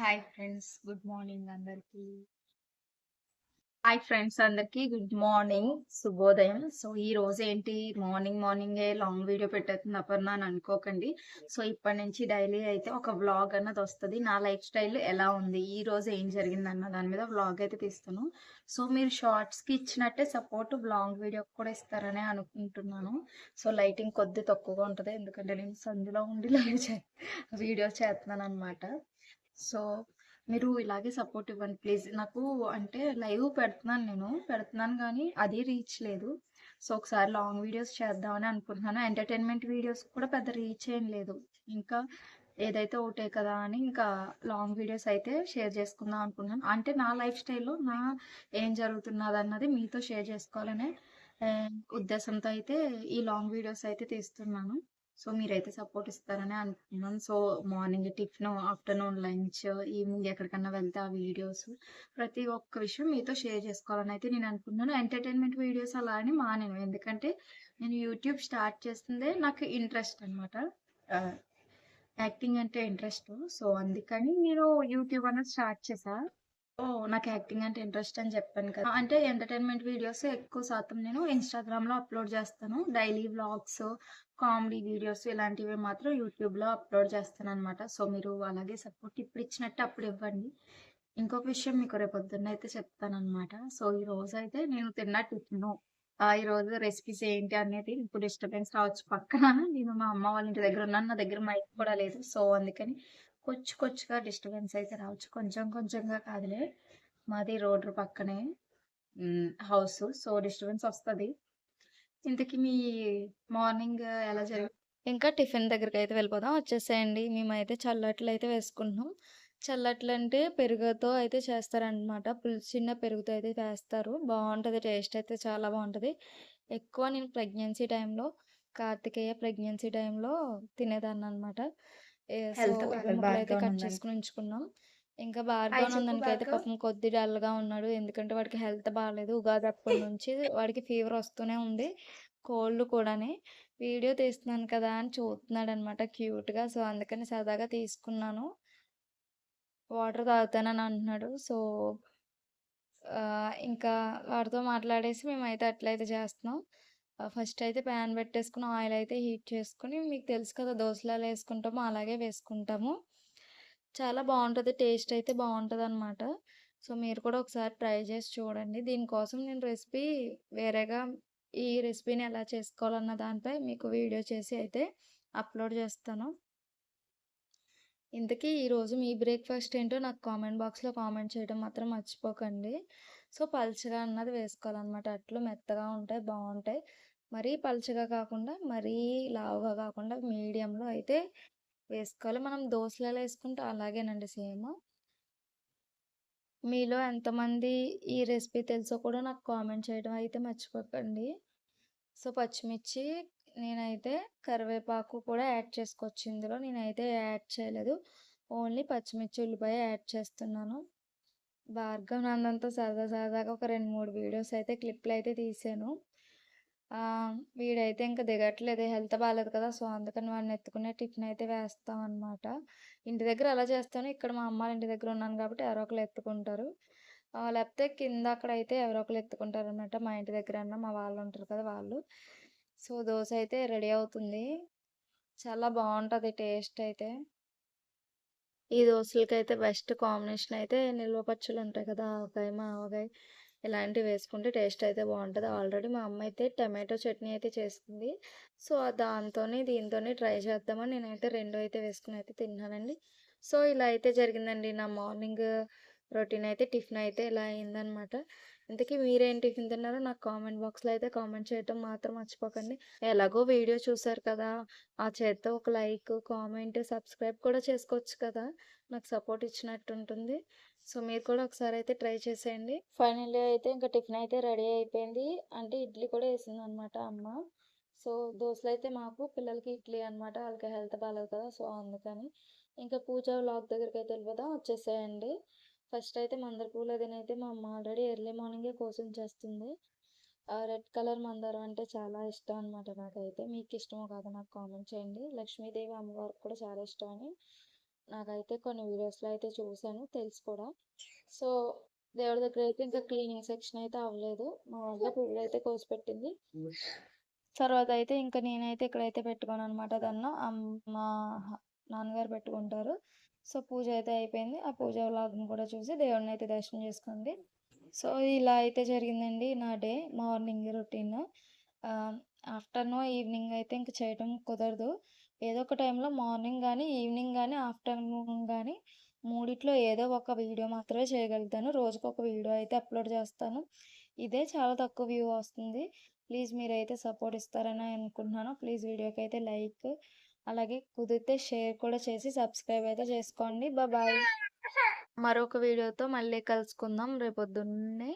Hi friends, good morning అందరికి. Good morning, శుభోదయం. So ఈ రోజు ఏంటి, మార్నింగే లాంగ్ వీడియో పెట్టేస్తుంది అపర్ణ అని అనుకోకండి. సో ఇప్పటి నుంచి డైలీ అయితే ఒక వ్లాగ్ అన్నది వస్తుంది. నా లైఫ్ స్టైల్ ఎలా ఉంది, ఈ రోజు ఏం జరిగింది అన్న దాని మీద వ్లాగ్ అయితే తీస్తాను. సో మీరు షార్ట్స్ కి ఇచ్చినట్టే సపోర్ట్ లాంగ్ వీడియో కూడా ఇస్తారని అనుకుంటున్నాను. సో లైటింగ్ కొద్ది తక్కువగా ఉంటుంది, ఎందుకంటే నేను సందులో ఉండి వీడియో చేస్తున్నాను అనమాట. సో మీరు ఇలాగే సపోర్ట్ ఇవ్వండి ప్లీజ్. నాకు అంటే లైవ్ పెడుతున్నాను కానీ అది రీచ్ లేదు. సో ఒకసారి లాంగ్ వీడియోస్ చేద్దామని అనుకుంటున్నాను. ఎంటర్టైన్మెంట్ వీడియోస్ కూడా పెద్ద రీచ్ ఏం లేదు. ఇంకా ఏదైతే ఒకటే కదా అని ఇంకా లాంగ్ వీడియోస్ అయితే షేర్ చేసుకుందాం అనుకుంటున్నాను. అంటే నా లైఫ్ స్టైల్లో ఏం జరుగుతున్నది అన్నది మీతో షేర్ చేసుకోవాలనే ఆ, ఉద్దేశంతో అయితే ఈ లాంగ్ వీడియోస్ అయితే తీస్తున్నాను. సో మీరైతే సపోర్ట్ ఇస్తారని అనుకున్నాను. So morning tiffin, afternoon lunch, evening ఎక్కడికన్నా వెళ్తే ఆ వీడియోస్, ప్రతి ఒక్క విషయం మీతో షేర్ చేసుకోవాలని అయితే నేను అనుకున్నాను. ఎంటర్టైన్మెంట్ వీడియోస్ అలా అని మానేను, ఎందుకంటే నేను యూట్యూబ్ స్టార్ట్ చేస్తుందే నాకు ఇంట్రెస్ట్ అనమాట. యాక్టింగ్ అంటే ఇంట్రెస్ట్. సో అందుకని నేను యూట్యూబ్ అనేది స్టార్ట్ చేశా. ఓ నాకు యాక్టింగ్ అంటే ఇంట్రెస్ట్ అని చెప్పాను కదా. అంటే ఎంటర్టైన్మెంట్ వీడియోస్ ఎక్కువ శాతం నేను ఇన్స్టాగ్రామ్ లో అప్లోడ్ చేస్తాను. డైలీ వ్లాగ్స్, కామెడీ వీడియోస్ ఇలాంటివి మాత్రం యూట్యూబ్ లో అప్లోడ్ చేస్తాను అనమాట. సో మీరు అలాగే సపోర్ట్ ఇప్పుడు ఇచ్చినట్టు అప్పుడు ఇవ్వండి. ఇంకొక విషయం మీకు రేపు పొద్దున్న అయితే చెప్తాను అనమాట. సో ఈ రోజు అయితే నేను తిన్న టిఫిన్, ఈ రోజు రెసిపీస్ ఏంటి అనేది, ఇప్పుడు డిస్టర్బెన్స్ రావచ్చు పక్కన. నేను మా అమ్మ వాళ్ళ ఇంటి దగ్గర ఉన్నాను, నా దగ్గర మైక్ కూడా లేదు. సో అందుకని కొచ్చుగా డిస్టర్బెన్స్ అయితే రావచ్చు, కొంచెం కొంచెంగా కాదులే. మాది రోడ్డు పక్కనే హౌస్. సో డిస్టర్బెన్స్ వస్తుంది. ఇంతకీ మీ మార్నింగ్ ఎలా జరిగింది? ఇంకా టిఫిన్ దగ్గరికి అయితే వెళ్ళిపోదాం, వచ్చేసేయండి. మేమైతే చల్లట్లు అయితే వేసుకుంటున్నాం. చల్లట్లు అంటే పెరుగుతో అయితే చేస్తారనమాట. పులిసిన పెరుగుతో అయితే చేస్తారు, బాగుంటుంది. టేస్ట్ అయితే చాలా బాగుంటుంది. ఎక్కువ నేను కార్తికేయ ప్రెగ్నెన్సీ టైంలో తినేదాన్ని అనమాట. సో హెల్త్ ఉప్పు బాగాలేదు. ముక్కలు అయితే భార్గవ్ కట్ నందన్. చేసుకుని ఉంచుకున్నాం. ఇంకా హాయ్ భార్గవ్ చెప్పు నందన్‌కి అయితే భార్గవ్. పాపం కొద్ది డల్‌గా ఉన్నాడు. ఎందుకంటే వాడికి హెల్త్ బాలేదు. ఉగాది అప్పటి నుంచి వాడికి ఫీవర్ వస్తూనే ఉంది, కోల్డ్ కూడాని. వీడియో తీస్తున్నాను కదా అని చూస్తున్నాడనమాట క్యూట్‌గా. సో అందుకని సరదాగా తీసుకున్నాను. వాటర్ తాగుతానని అంటున్నాడు. సో ఇంకా వాడితో మాట్లాడేసి మేమైతే అట్లయితే చేస్తున్నాం. ఫస్ట్ అయితే ప్యాన్ పెట్టేసుకొని ఆయిల్ అయితే హీట్ చేసుకొని, మీకు తెలుసు కదా దోసలు ఎలా వేసుకుంటామో అలాగే వేసుకుంటాము. చాలా బాగుంటుంది, టేస్ట్ అయితే బాగుంటుందన్నమాట. సో మీరు కూడా ఒకసారి ట్రై చేసి చూడండి. దీనికోసం నేను వేరేగా ఈ రెసిపీని ఎలా చేసుకోవాలన్న దానిపై మీకు వీడియో చేసి అయితే అప్లోడ్ చేస్తాను. ఇంతకీ ఈరోజు మీ బ్రేక్‌ఫాస్ట్ ఏంటో నాకు కామెంట్ బాక్స్‌లో కామెంట్ చేయడం మాత్రం మర్చిపోకండి. సో, పల్చగా అన్నది వేసుకోవాలనమాట. అట్లు మెత్తగా ఉంటాయి, బావుంటాయి. మరీ పల్చగా కాకుండా, మరీ లావుగా కాకుండా మీడియంలో అయితే వేసుకోవాలి. మనం దోసలు ఎలా ఏసుకుంటే అలాగేనండి సేమ్. మీలో ఎంతమంది ఈ రెసిపీ తెలుసో కూడా నాకు కామెంట్ చేయడం అయితే మర్చిపోకండి. సో, పచ్చిమిర్చి, నేనైతే కరివేపాకు కూడా యాడ్ చేసుకోవచ్చు ఇందులో. నేనైతే యాడ్ చేయలేదు. ఓన్లీ పచ్చిమిర్చి, ఉల్లిపాయ యాడ్ చేస్తున్నాను. భార్గవ్ నందన్‌తో సరదాగా ఒక 2, 3 వీడియోస్ అయితే క్లిప్‌లయితే తీశాను. వీడైతే ఇంక దిగట్లేదు, హెల్త్ బాలేదు కదా! సో, అందుకని వాడిని ఎత్తుకునే టిఫిన్ అయితే వేస్తామనమాట. ఇంటి దగ్గర అలా చేస్తాను. ఇక్కడ మా అమ్మ వాళ్ళ ఇంటి దగ్గర ఉన్నాను కాబట్టి ఎవరో ఒకళ్ళు ఎత్తుకుంటారు. లేకపోతే కింద అక్కడైతే ఎవరో ఒకళ్ళు ఎత్తుకుంటారనమాట. మా ఇంటి దగ్గరన్నా మా వాళ్ళు ఉంటారు కదా వాళ్ళు. సో, దోస అయితే రెడీ అవుతుంది. చాలా బావుంటది టేస్ట్ అయితే. ఈ దోసలకైతే బెస్ట్ కాంబినేషన్ అయితే నిల్వ పచ్చళ్ళుంటాయి కదా! ఆవకాయ, మావకాయ ఇలాంటివి వేసుకుంటే టేస్ట్ అయితే బావుంటది. ఆల్రెడీ మా అమ్మ అయితే టమాటో చట్నీ అయితే చేసింది. సో, దీంతోని ట్రై చేద్దామని నేనైతే 2 అయితే వేసుకొని అయితే తిన్నానండి. సో, ఇలా అయితే జరిగిందండి నా మార్నింగ్ రొటీన్ అయితే. టిఫిన్ అయితే ఇలా అయిందనమాట. ఇంతకీ మీరేం టిఫిన్ తిన్నారో నాకు కామెంట్ బాక్స్‌లో అయితే కామెంట్ చేయటం మాత్రం మర్చిపోకండి. ఎలాగో వీడియో చూసారు కదా! ఆ చేత్తో ఒక లైక్, కామెంట్, సబ్స్క్రైబ్ కూడా చేసుకోవచ్చు కదా! నాకు సపోర్ట్ ఇచ్చినట్టుంటుంది. సో, మీరు కూడా ఒకసారి అయితే ట్రై చేసేయండి. ఫైనల్లీ అయితే ఇంకా టిఫిన్ అయితే రెడీ అయిపోయింది. అంటే ఇడ్లీ కూడా ఏసిందనమాట అమ్మ. సో, దోసలైతే మాకు, పిల్లలకి ఇడ్లీ అనమాట. ఆళ్ళకి హెల్త్ బాలేదు కదా! సో, అందుకని. ఇంకా పూజ వ్లాగ్ దగ్గరికైతే వెళ్ళిపోదాం, వచ్చేసేయండి. ఫస్ట్ అయితే మందార పూలదినైతే మా అమ్మ ఆల్రెడీ ఎర్లీ మార్నింగే కోసించేస్తుంది. రెడ్ కలర్ మందారం అంటే చాలా ఇష్టం అనమాట నాకైతే. మీకు ఇష్టమో కాదో నాకు కామెంట్ చేయండి. లక్ష్మీదేవి అమ్మవారికి కూడా చాలా ఇష్టం అని నాకైతే కొన్ని వీడియోస్‌లో అయితే చూసాను. తెలుసు కూడా. సో, దేవుడి దగ్గరైతే ఇంకా క్లీనింగ్ సెక్షన్ అయితే అవ్వలేదు. మా వదిన పువ్వులైతే కోసిపెట్టింది. తర్వాత అయితే ఇంక నేనైతే ఇక్కడైతే పెట్టుకోననమాట దండం. మా నాన్నగారు పెట్టుకుంటారు. సో, పూజ అయితే అయిపోయింది. ఆ పూజ వ్లాగ్‌ని కూడా చూసి దేవుడినైతే దర్శనం చేసుకుంది. సో, ఇలా అయితే జరిగిందండి నా డే మార్నింగ్ రొటీన్. ఆహ్, ఆఫ్టర్‌నూన్, ఈవినింగ్ అయితే ఇంక చేయటం కుదరదు. ఏదో ఒక టైంలో మార్నింగ్ గానీ, ఈవినింగ్ గానీ, ఆఫ్టర్‌నూన్ గానీ మూడిట్లో ఏదో ఒక వీడియో మాత్రమే చేయగలుగుతాను. రోజుకొక వీడియో అయితే అప్‌లోడ్ చేస్తాను. ఇదే చాలా తక్కువ వ్యూ వస్తుంది. ప్లీజ్ మీరైతే సపోర్ట్ ఇస్తారని అనుకుంటున్నాను. ప్లీజ్ వీడియోకైతే లైక్, అలాగే కుదిరితే షేర్ కూడా చేసి సబ్స్క్రైబ్ అయితే చేసుకోండి. బాయ్. మరొక వీడియోతో మళ్ళీ కలుసుకుందాం రేపొద్దున్నే.